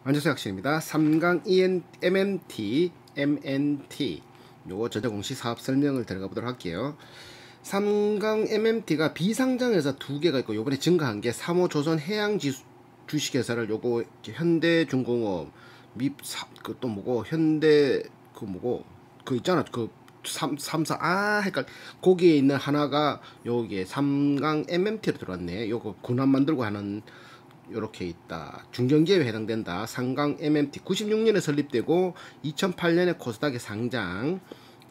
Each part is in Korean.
안녕하세요, 학신입니다. 3강 MMT 요거 전자공시 사업 설명을 들어가 보도록 할게요. 3강 MMT가 비상장에서 두 개가 있고 요번에 증가한 게 3호 조선 해양지 주식회사를 요거 현대중공업 또 뭐고 현대 뭐고 있잖아 그 3사 헷갈 거기에 있는 하나가 여기에 3강 MMT로 들어왔네. 요거 군함 만들고 하는 요렇게 있다. 중견기업에 해당된다. 3강 MMT 96년에 설립되고 2008년에 코스닥에 상장.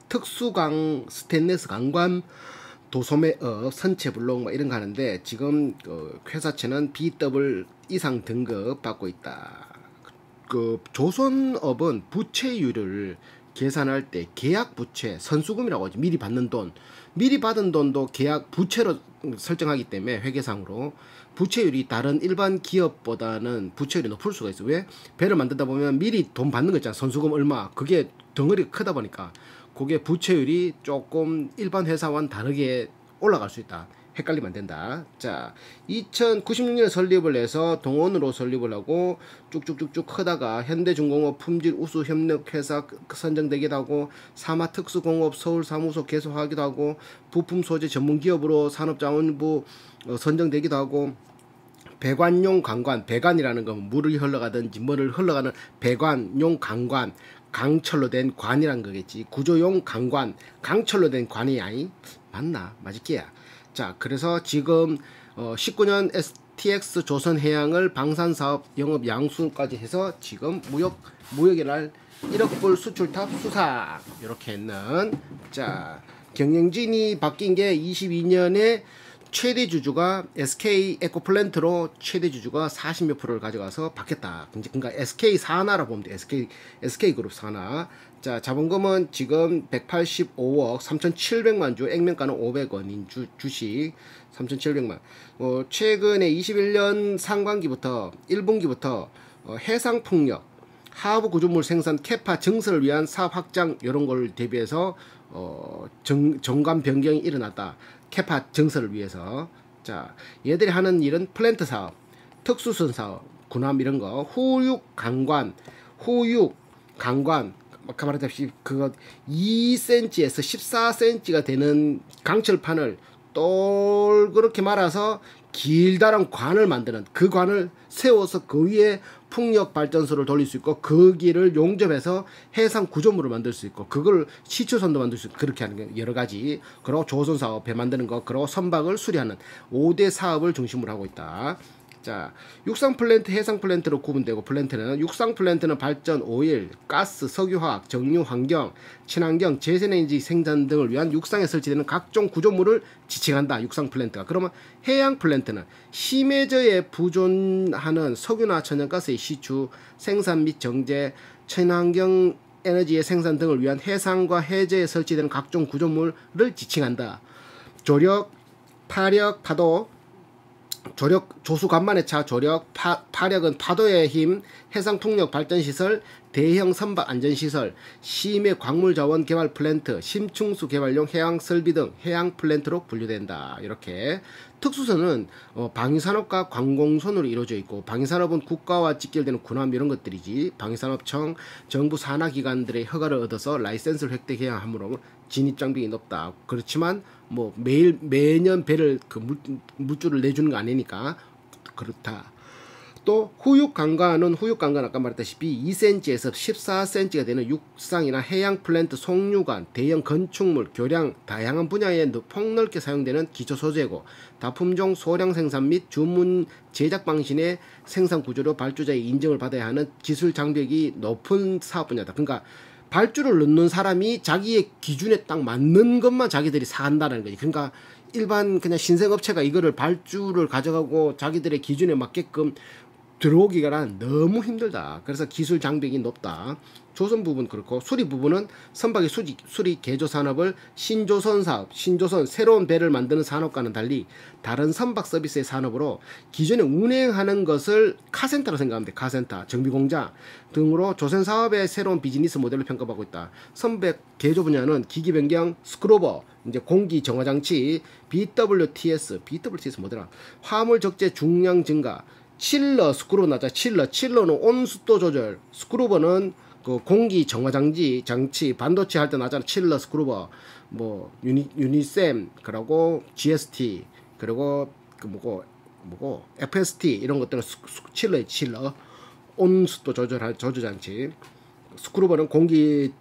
특수강 스테인리스 강관 도소매업 선체블록 뭐 이런 거 하는데 지금 회사채는 BW 이상 등급 받고 있다. 조선업은 부채율을 계산할 때 계약 부채, 선수금이라고 하지. 미리 받는 돈, 미리 받은 돈도 계약 부채로 설정하기 때문에 회계상으로 부채율이 다른 일반 기업보다는 부채율이 높을 수가 있어. 왜? 배를 만들다 보면 미리 돈 받는 거 있잖아. 선수금 얼마. 그게 덩어리가 크다 보니까 그게 부채율이 조금 일반 회사와는 다르게 올라갈 수 있다. 헷갈리면 안 된다. 자, 2096년에 설립을 해서 동원으로 설립을 하고 쭉쭉쭉쭉 크다가 현대중공업 품질 우수 협력회사 선정되기도 하고 사마특수공업 서울사무소 개소하기도 하고 부품 소재 전문기업으로 산업자원부 선정되기도 하고 배관용 강관, 배관이라는 건 물이 흘러가든지 뭐를 흘러가는 배관용 강관, 강철로 된 관이란 거겠지. 구조용 강관, 강철로 된 관이 아니 맞나? 맞을게야. 자, 그래서 지금 19년 STX 조선해양을 방산사업 영업 양수까지 해서 지금 무역의 날 1억 불 수출탑 수상 이렇게 했는. 자, 경영진이 바뀐 게 22년에 최대 주주가 SK 에코플랜트로 최대 주주가 40몇 프로를 가져가서 바뀌었다. 그러니까 SK 산하라 보면 돼. SK 그룹 산하. 자, 자본금은 지금 185억 3,700만 주, 액면가는 500원인 주식 3,700만. 최근에 21년 상반기부터 1분기부터 해상풍력, 하부 구조물 생산 캐파 증설을 위한 사업 확장 이런 걸 대비해서 정관 변경이 일어났다. 캐파 증설을 위해서. 자, 얘들이 하는 일은 플랜트 사업, 특수선 사업, 군함 이런 거, 후육 강관, 아까 말했다시피 그거 2cm에서 14cm가 되는 강철판을 똘그렇게 말아서 길다란 관을 만드는, 그 관을 세워서 그 위에 풍력 발전소를 돌릴 수 있고 거기를 용접해서 해상 구조물을 만들 수 있고 그걸 시추선도 만들 수 있고 그렇게 하는 게 여러 가지. 그리고 조선 사업 배 만드는 거, 그리고 선박을 수리하는 5대 사업을 중심으로 하고 있다. 자, 육상 플랜트, 해상 플랜트로 구분되고, 플랜트는 육상 플랜트는 발전, 오일, 가스, 석유화학, 정유, 환경, 친환경, 재생에너지 생산 등을 위한 육상에 설치되는 각종 구조물을 지칭한다. 육상 플랜트가. 그러면 해양 플랜트는 심해저에 부존하는 석유나 천연가스의 시추, 생산 및 정제, 친환경 에너지의 생산 등을 위한 해상과 해저에 설치되는 각종 구조물을 지칭한다. 조력, 파력, 파도, 조력, 조수간만의 차, 조력, 파력은 파도의 힘, 해상 풍력 발전시설, 대형 선박 안전시설, 심해 광물자원 개발 플랜트, 심층수 개발용 해양 설비 등 해양 플랜트로 분류된다. 이렇게. 특수선은 방위산업과 관공선으로 이루어져 있고, 방위산업은 국가와 직결되는 군함 이런 것들이지. 방위산업청, 정부 산하기관들의 허가를 얻어서 라이센스를 획득해야 하므로 진입장벽이 높다. 그렇지만 뭐 매년 배를 물줄을 내주는 거 아니니까 그렇다. 또 후육강관은 아까 말했다시피 2cm에서 14cm가 되는 육상이나 해양 플랜트 송유관, 대형 건축물, 교량 다양한 분야에 폭넓게 사용되는 기초 소재고, 다품종 소량 생산 및 주문 제작 방식의 생산 구조로 발주자의 인정을 받아야 하는 기술 장벽이 높은 사업 분야다. 그러니까 발주를 넣는 사람이 자기의 기준에 딱 맞는 것만 자기들이 산다는 거지. 그러니까 일반 그냥 신생업체가 이거를 발주를 가져가고 자기들의 기준에 맞게끔 들어오기가 너무 힘들다. 그래서 기술 장벽이 높다. 조선 부분 그렇고, 수리 부분은 선박의 수리 개조 산업을 신조선 사업, 신조선 새로운 배를 만드는 산업과는 달리 다른 선박 서비스의 산업으로 기존에 운행하는 것을 카센터로 생각하면 돼. 카센터, 정비공장 등으로 조선 사업의 새로운 비즈니스 모델로 평가받고 있다. 선박 개조 분야는 기기 변경, 스크로버, 이제 공기 정화 장치, BWTS 뭐더라? 화물 적재 중량 증가, 칠러 스크루버 나자. 칠러는 온습도 조절, 스크루버는 그 공기 정화 장치 반도체 할 때 나잖아. 칠러 스크루버, 뭐 유니셈, 그리고 GST, 그리고 그 뭐고 FST 이런 것들은 칠러 온습도 조절할 조절 장치. 스크루버는 공기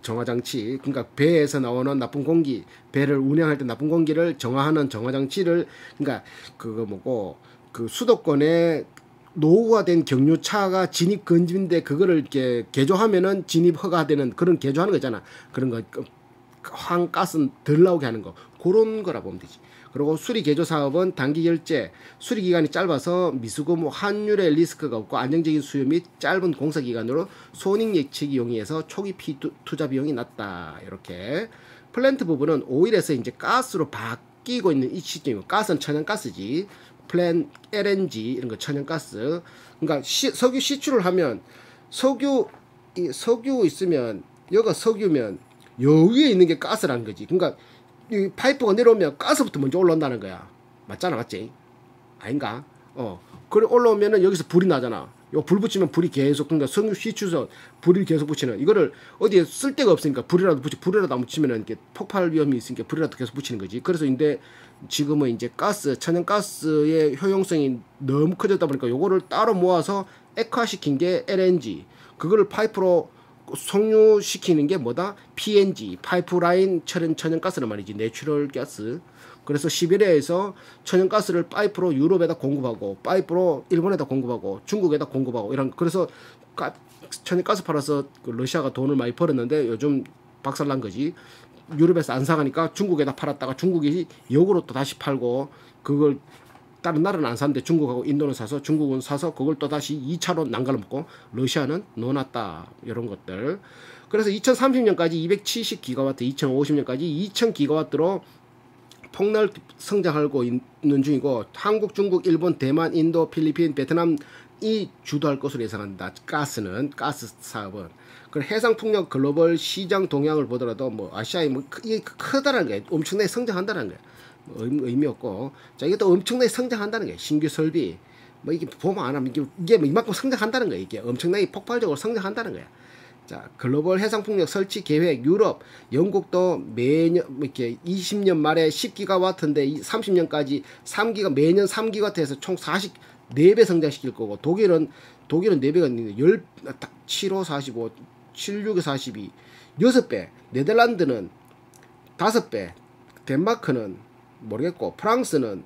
정화 장치, 그러니까 배에서 나오는 나쁜 공기, 배를 운행할 때 나쁜 공기를 정화하는 정화 장치를, 그러니까 그거 뭐고 그 수도권에 노후화된 경유차가 진입 금지인데 그거를 이렇게 개조하면은 진입 허가되는 그런 개조하는 거잖아. 그런 거 황가스 덜 나오게 하는 거, 그런 거라 보면 되지. 그리고 수리 개조 사업은 단기 결제, 수리 기간이 짧아서 미수금 환율의 리스크가 없고 안정적인 수요 및 짧은 공사 기간으로 손익 예측이 용이해서 초기 투자 비용이 낮다. 이렇게. 플랜트 부분은 오일에서 이제 가스로 바뀌고 있는 이 시점이고, 가스는 천연가스지. LNG 이런 거 천연가스. 그러니까 석유 시추를 하면 석유 있으면 여기가 석유면 여 위에 있는 게 가스라는 거지. 그러니까 이 파이프가 내려오면 가스부터 먼저 올라온다는 거야. 맞잖아, 맞지? 아닌가? 그래 올라오면은 여기서 불이 나잖아. 요 불 붙이면 불이 계속, 그러니까 석유 시추에서 불이 계속 붙이는, 이거를 어디에 쓸 데가 없으니까 불이라도 안 붙이면은 이렇게 폭발 위험이 있으니까 불이라도 계속 붙이는 거지. 그래서 근데 지금은 이제 천연가스의 효용성이 너무 커졌다 보니까 요거를 따로 모아서 액화시킨 게 LNG, 그거를 파이프로 송유시키는 게 뭐다? PNG, 파이프라인 천연가스란 말이지. 내추럴 가스. 그래서 시베리아에서 천연가스를 파이프로 유럽에다 공급하고, 파이프로 일본에다 공급하고, 중국에다 공급하고, 이런. 그래서 천연가스 팔아서 그 러시아가 돈을 많이 벌었는데 요즘 박살난 거지. 유럽에서 안 사가니까 중국에다 팔았다가 중국이 역으로 또 다시 팔고, 그걸 다른 나라는 안 사는데 중국하고 인도는 사서, 중국은 사서 그걸 또 다시 2차로 난갈로 먹고, 러시아는 넣어놨다. 이런 것들. 그래서 2030년까지 270기가와트, 2050년까지 2000기가와트로 폭날 성장하고 있는 중이고, 한국, 중국, 일본, 대만, 인도, 필리핀, 베트남이 주도할 것으로 예상한다. 가스 사업은. 그 해상풍력 글로벌 시장 동향을 보더라도 뭐 아시아에 뭐 이게 크다는 게, 엄청나게 성장한다는 게 의미 없고, 자, 이것도 엄청나게 성장한다는 게 신규 설비, 뭐 이게 보면 안 하면 이게 뭐 이만큼 성장한다는 거야. 이게 엄청나게 폭발적으로 성장한다는 거야. 자, 글로벌 해상풍력 설치 계획, 유럽, 영국도 매년 이렇게 20년 말에 10기가와트인데 30년까지 매년 3기가와트에서 총 4배 성장시킬 거고, 독일은 4배가 있는데 75, 45, 76에 42, 6배, 네덜란드는 5배, 덴마크는 모르겠고, 프랑스는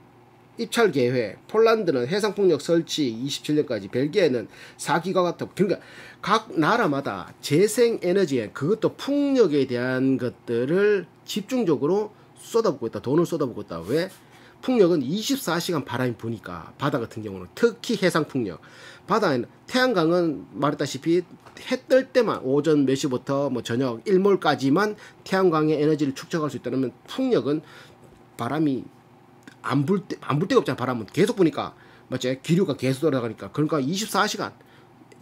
입찰 계획, 폴란드는 해상풍력 설치 27년까지, 벨기에는 4기가와트. 그러니까 각 나라마다 재생에너지에, 그것도 풍력에 대한 것들을 집중적으로 쏟아붓고 있다. 돈을 쏟아붓고 있다. 왜? 풍력은 24시간 바람이 부니까. 바다 같은 경우는 특히 해상풍력. 바다에는 태양광은 말했다시피 해 뜰 때만, 오전 몇 시부터 뭐 저녁 일몰까지만 태양광의 에너지를 축적할 수 있다면, 풍력은 바람이 안 불 데가 없잖아. 바람은 계속 부니까, 맞지? 기류가 계속 돌아가니까. 그러니까 24시간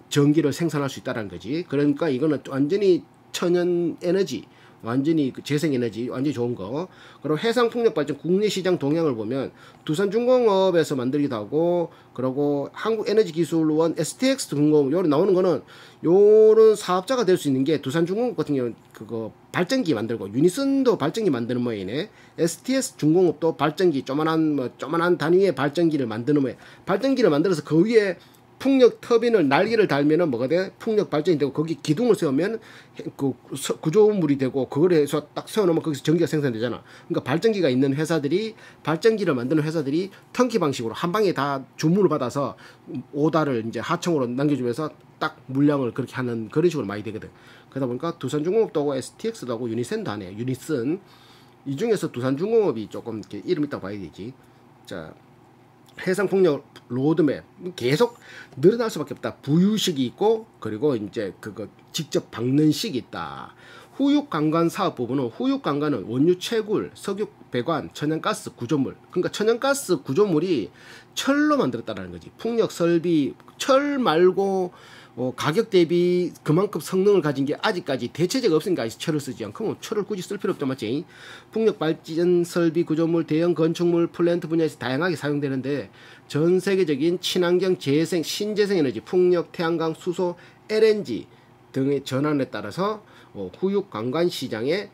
전기를 생산할 수 있다는 거지. 그러니까 이거는 완전히 천연 에너지, 완전히 재생 에너지, 완전히 좋은 거. 그리고 해상 풍력 발전 국내 시장 동향을 보면 두산중공업에서 만들기도 하고, 그리고 한국에너지기술원, STX 중공업, 요리 나오는 거는 요런 사업자가 될 수 있는 게, 두산중공업 같은 경우는 그거 발전기 만들고, 유니슨도 발전기 만드는 모양이네. STS 중공업도 발전기, 조만한 단위의 발전기를 만드는 모양. 발전기를 만들어서 그 위에 풍력 터빈을, 날개를 달면은 뭐가 돼? 풍력 발전이 되고, 거기 기둥을 세우면 그 구조물이 되고, 그걸 해서 딱 세워놓으면 거기서 전기가 생산되잖아. 그러니까 발전기를 만드는 회사들이 턴키 방식으로 한 방에 다 주문을 받아서 오다를 이제 하청으로 남겨주면서 딱 물량을 그렇게 하는 그런 식으로 많이 되거든. 그러다 보니까 두산중공업도 하고 STX도 하고 유니센도 하네. 유니슨. 이 중에서 두산중공업이 조금 이렇게 이름 있다고 봐야 되지. 자, 해상풍력 로드맵 계속 늘어날 수밖에 없다. 부유식이 있고, 그리고 이제 그거 직접 박는 식이 있다. 후육관관 사업 부분은, 후육관관은 원유 채굴, 석유 배관, 천연가스 구조물. 그러니까 천연가스 구조물이 철로 만들었다는 거지. 풍력 설비, 철 말고 가격 대비 그만큼 성능을 가진 게 아직까지 대체제가 없으니까 철을 쓰지 않고 철을 굳이 쓸 필요 없죠, 맞지? 풍력 발전 설비 구조물, 대형 건축물, 플랜트 분야에서 다양하게 사용되는데 전 세계적인 친환경 재생, 신재생 에너지, 풍력, 태양광, 수소, LNG 등의 전환에 따라서 후육 관광 시장의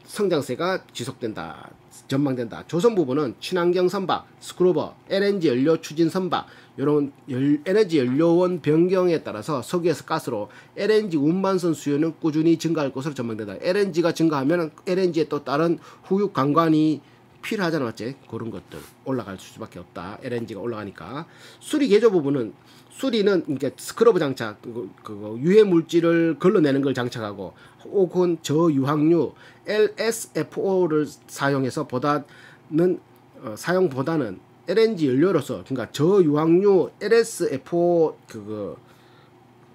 성장세가 지속된다, 전망된다. 조선 부분은 친환경 선박, 스크루버, LNG 연료 추진 선박, 이런 에너지 연료원 변경에 따라서 석유에서 가스로 LNG 운반선 수요는 꾸준히 증가할 것으로 전망된다. LNG가 증가하면 LNG에 또 다른 후육 관광이 필요하잖아, 맞지? 그런 것들 올라갈 수밖에 없다. LNG가 올라가니까. 수리 개조 부분은 수리는 이게 스크러브 장착, 유해 물질을 걸러내는 걸 장착하고 혹은 저유황유 LSFO를 사용해서 사용보다는 LNG 연료로서, 그러니까 저유황유 LSFO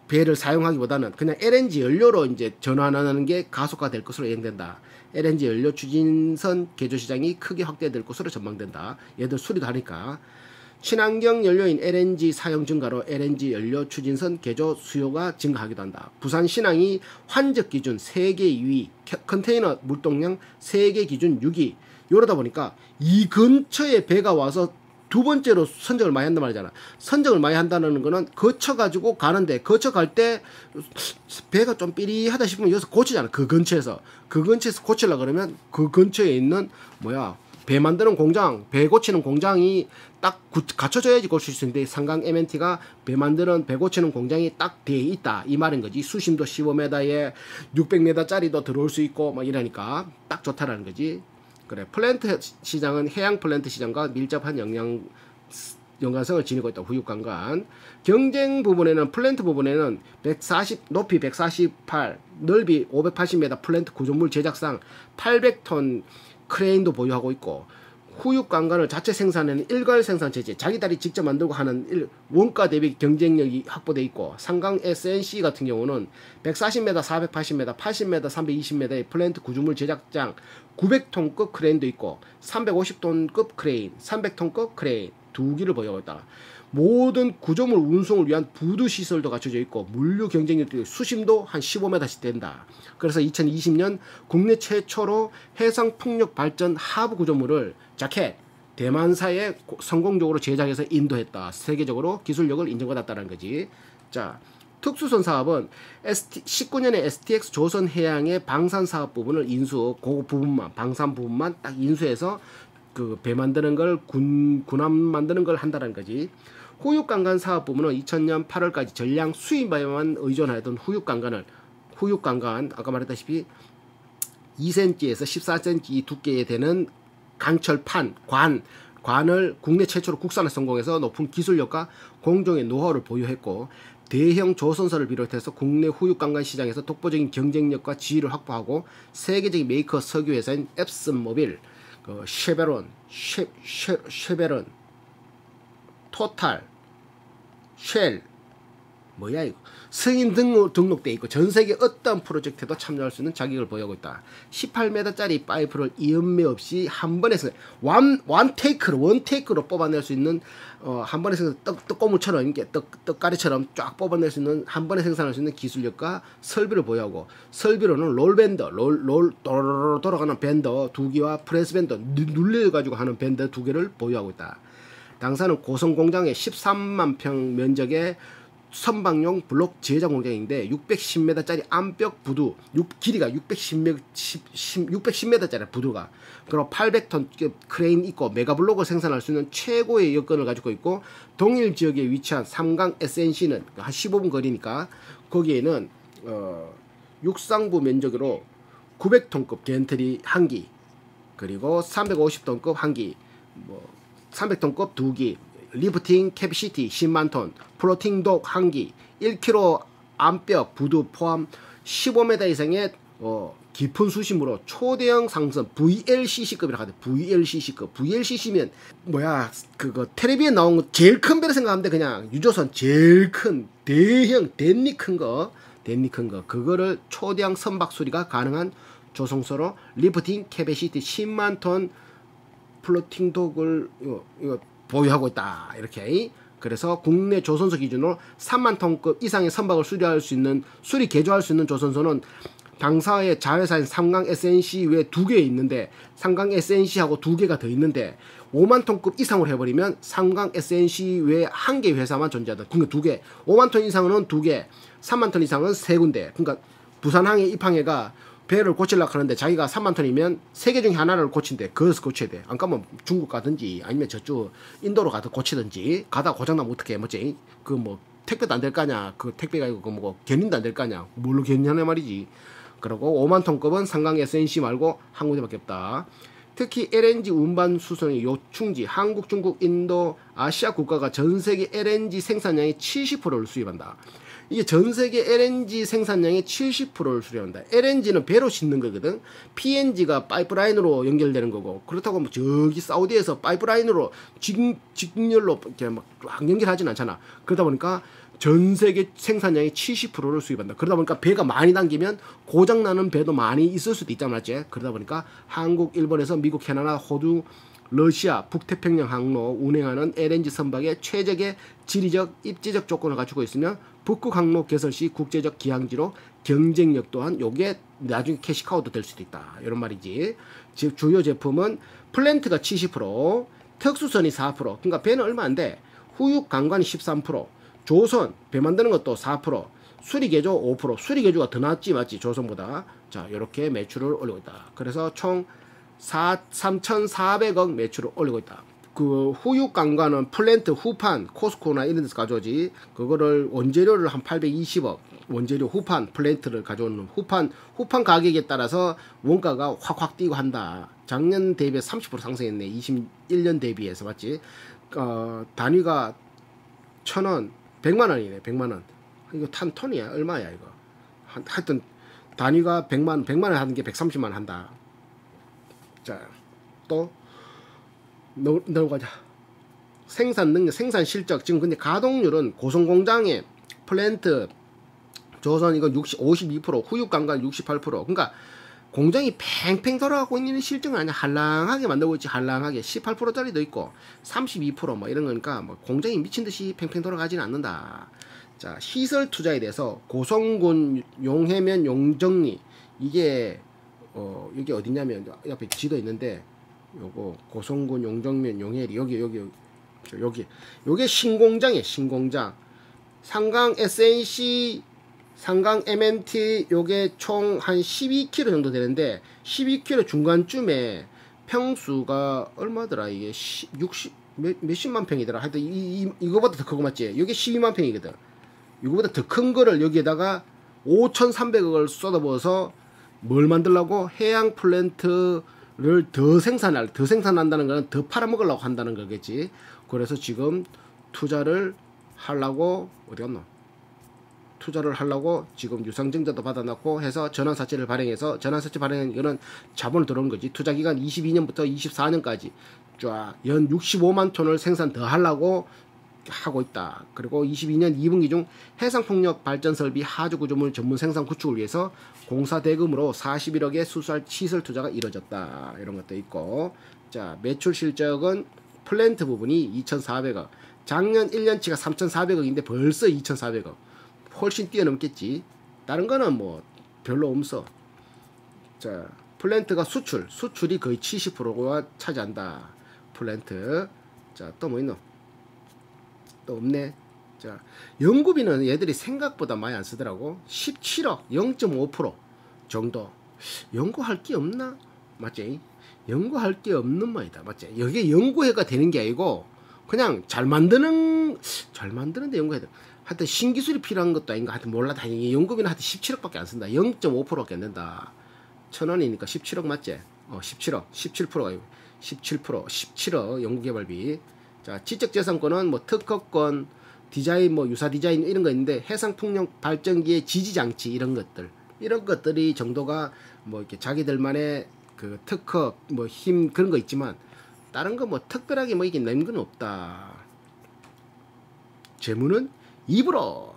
배를 사용하기보다는 그냥 LNG 연료로 이제 전환하는 게 가속화될 것으로 예상된다. LNG 연료 추진선 개조 시장이 크게 확대될 것으로 전망된다. 얘들 수리도 하니까. 친환경 연료인 LNG 사용 증가로 LNG 연료 추진선 개조 수요가 증가하기도 한다. 부산 신항이 환적 기준 세계 2위, 컨테이너 물동량 세계 기준 6위. 이러다 보니까 이 근처에 배가 와서 두 번째로 선적을 많이 한단 말이잖아. 선적을 많이 한다는 거는 거쳐가지고 가는데, 거쳐갈 때 배가 좀 삐리하다 싶으면 여기서 고치잖아. 그 근처에서 고치려고 그러면 그 근처에 있는 배 만드는 공장, 배 고치는 공장이 딱 갖춰져야지 고칠 수 있는데, 상강 MNT가 배 만드는, 배 고치는 공장이 딱 돼 있다 이 말인 거지. 수심도 15m에 600m짜리도 들어올 수 있고 막 이러니까 딱 좋다라는 거지. 그래, 플랜트 시장은 해양 플랜트 시장과 밀접한 연관성을 지니고 있다. 후육관광. 경쟁 부분에는, 플랜트 부분에는 높이 148, 넓이 580m 플랜트 구조물 제작상 800톤 크레인도 보유하고 있고, 후육관광을 자체 생산하는 일괄 생산 체제, 자기들이 직접 만들고 하는 원가 대비 경쟁력이 확보돼 있고, 상강 SNC 같은 경우는 140m, 480m, 80m, 320m의 플랜트 구조물 제작장 900톤급 크레인도 있고, 350톤급 크레인, 300톤급 크레인 두 기를 보유하고 있다. 모든 구조물 운송을 위한 부두 시설도 갖춰져 있고, 물류 경쟁력도 있고, 수심도 한 15m씩 된다. 그래서 2020년 국내 최초로 해상 풍력 발전 하부 구조물을 자켓 대만사에 성공적으로 제작해서 인도했다. 세계적으로 기술력을 인정받았다는 거지. 자, 특수선 사업은 19년에 STX 조선해양의 방산 사업 부분을 방산 부분만 딱 인수해서 배 만드는 걸, 군함 만드는 걸 한다는 거지. 후육관광 사업 부분은 2000년 8월까지 전량 수입에만 의존하던 후육관광 아까 말했다시피 2cm에서 14cm 두께에 되는 강철판, 관을 국내 최초로 국산화 성공해서 높은 기술력과 공정의 노하우를 보유했고, 대형 조선사를 비롯해서 국내 후육관광 시장에서 독보적인 경쟁력과 지위를 확보하고, 세계적인 메이커 석유회사인 앱슨모빌, 쉐베론, 토탈, 쉘, 이거 승인 등록돼 있고 전세계 어떤 프로젝트에도 참여할 수 있는 자격을 보유하고 있다. 18m짜리 파이프를 이음매 없이 한 번에 원테이크로 뽑아낼 수 있는, 한 번에 떡고물처럼, 이렇게 떡가리처럼 쫙 뽑아낼 수 있는, 한 번에 생산할 수 있는 기술력과 설비를 보유하고, 설비로는 롤밴더, 돌아가는 밴더 2기와 프레스 밴더, 눌려가지고 하는 밴더 2개를 보유하고 있다. 당사는 고성공장의 13만 평 면적의 선박용 블록 제작 공장인데 610m짜리 암벽 부두, 길이가 610m짜리 부두가, 그리고 800톤 크레인 있고, 메가블록을 생산할 수 있는 최고의 여건을 가지고 있고, 동일 지역에 위치한 삼강 SNC는 한 15분 거리니까 거기에는 육상부 면적으로 900톤급 겐트리 1기, 그리고 350톤급 1기, 300톤급 2기, 리프팅 캐피시티 10만 톤, 플로팅 독 1기, 1kg 암벽 부두 포함 15m 이상의 깊은 수심으로 초대형 상선 VLCC급이라고 하대. VLCC급. VLCC면 텔레비에 나온 거 제일 큰 배를 생각하면 돼. 그냥 유조선 제일 큰 대형 댄니 큰 거 그거를 초대형 선박 수리가 가능한 조성소로 리프팅 캐피시티 10만 톤 플로팅 독을 보유하고 있다. 이렇게. 그래서 국내 조선소 기준으로 3만 톤급 이상의 선박을 수리 개조할 수 있는 조선소는 당사의 자회사인 삼강 SNC 외에 2개 있는데, 삼강 SNC하고 2개가 더 있는데 5만 톤급 이상으로 해버리면 삼강 SNC 외에 1개 회사만 존재하다. 그러니까 2개, 5만 톤 이상은 2개, 3만 톤 이상은 3군데. 그러니까 부산항해 입항해가 배를 고치려고 하는데 자기가 3만 톤이면 3개 중에 하나를 고친대. 그것을 고쳐야 돼. 안 가면 중국 가든지 아니면 저쪽 인도로 가서 고치든지. 가다 고장나면 어떡해. 뭐지? 그 뭐 택배도 안 될 거냐. 그 택배가 이거 뭐 견인도 안 될 거냐. 뭘로 견인하냐 말이지. 그리고 5만 톤급은 삼강 SNC 말고 한 군데밖에 없다. 특히 LNG 운반 수선의 요충지 한국, 중국, 인도, 아시아 국가가 전 세계 LNG 생산량의 70%를 수입한다. 이게 전 세계 LNG 생산량의 70%를 수입한다. LNG는 배로 싣는 거거든. PNG가 파이프라인으로 연결되는 거고, 그렇다고 뭐 저기 사우디에서 파이프라인으로 직렬로 이렇게 막 연결하진 않잖아. 그러다 보니까 전 세계 생산량의 70%를 수입한다. 그러다 보니까 배가 많이 당기면 고장나는 배도 많이 있을 수도 있단 말이지. 그러다 보니까 한국, 일본에서 미국, 캐나다, 호주, 러시아, 북태평양 항로 운행하는 LNG 선박의 최적의 지리적, 입지적 조건을 갖추고 있으며 북극 항로 개설 시 국제적 기항지로 경쟁력 또한 요게 나중에 캐시카우도 될 수도 있다. 이런 말이지. 즉 주요 제품은 플랜트가 70%, 특수선이 4%. 그러니까 배는 얼마 안 돼. 후육 강관이 13%, 조선 배 만드는 것도 4%, 수리개조 5%. 수리개조가 더 낫지 맞지 조선보다. 자, 이렇게 매출을 올리고 있다. 그래서 총 3,400억 매출을 올리고 있다. 그 후육 강관은 플랜트, 후판, 코스코나 이런 데서 가져오지. 그거를 원재료를 한 820억, 원재료 후판, 플랜트를 가져오는 후판 가격에 따라서 원가가 확확 뛰고 한다. 작년 대비해 30% 상승했네. 21년 대비해서 맞지? 단위가 1,000원, 100만원이네. 100만원. 이거 톤이야. 얼마야 이거. 하여튼 단위가 100만원 하는 게 130만원 한다. 자, 또 넘어가자. 생산 능력, 생산 실적. 지금 근데 가동률은 고성공장의 플랜트, 조선 이거 52%, 후육 강간 68%. 그러니까 공장이 팽팽 돌아가고 있는 실적은 아니야. 한랑하게 만들고 있지. 한랑하게 18%짜리도 있고 32% 이런 거니까 뭐 공장이 미친 듯이 팽팽 돌아가지는 않는다. 자, 시설 투자에 대해서 고성군, 용해면, 용정리 이게 여기 어디냐면 옆에 지도 있는데 요거 고성군, 용정면, 용해리 여기 요게 신공장이에요. 신공장. 삼강 SNC, 삼강 MNT 요게 총 한 12km 정도 되는데 12km 중간쯤에 평수가 얼마더라 이게 60 몇십만 평이더라. 하여튼 이거보다 더 크고 맞지? 이게 12만 평이거든. 이거보다 더 큰 거를 여기에다가 5,300억을 쏟아부어서 뭘 만들려고? 해양 플랜트를 더 생산한다는 거는 더 팔아먹으려고 한다는 거겠지. 그래서 지금 투자를 하려고 어디 갔노? 투자를 하려고 지금 유상증자도 받아놨고 해서 전환사채를 발행해서 전환사채 발행한 이거는 자본을 들어온 거지. 투자기간 22년부터 24년까지 쫙 연 65만 톤을 생산 더 하려고 하고 있다. 그리고 22년 2분기 중 해상풍력 발전설비 하주 구조물 전문 생산 구축을 위해서 공사 대금으로 41억의 시설 투자가 이뤄졌다. 이런 것도 있고. 자, 매출 실적은 플랜트 부분이 2,400억. 작년 1년치가 3,400억인데 벌써 2,400억. 훨씬 뛰어넘겠지. 다른 거는 뭐 별로 없어. 자, 플랜트가 수출이 거의 70%가 차지한다. 플랜트. 자, 또 뭐 있노? 또 없네. 자, 연구비는 얘들이 생각보다 많이 안 쓰더라고. 17억, 0.5% 정도. 연구할 게 없나? 맞지? 연구할 게 없는 말이다. 맞지? 여기에 연구회가 되는 게 아니고 그냥 잘 만드는데 연구해야 돼. 하여튼 신기술이 필요한 것도 아닌가. 하여튼 몰라. 다행히 연구비는 하여튼 17억밖에 안 쓴다. 0.5%밖에 안 된다. 1,000원이니까 17억 맞지? 17억. 17%가 아니고 17% 연구개발비. 자, 지적재산권은 뭐 특허권, 디자인, 뭐 유사 디자인 이런 거 있는데 해상풍력 발전기의 지지장치 이런 것들이 정도가 뭐 이렇게 자기들만의 그 특허 뭐 힘 그런 거 있지만 다른 거 뭐 특별하게 뭐 이게 낸 건 없다. 재무는 입으로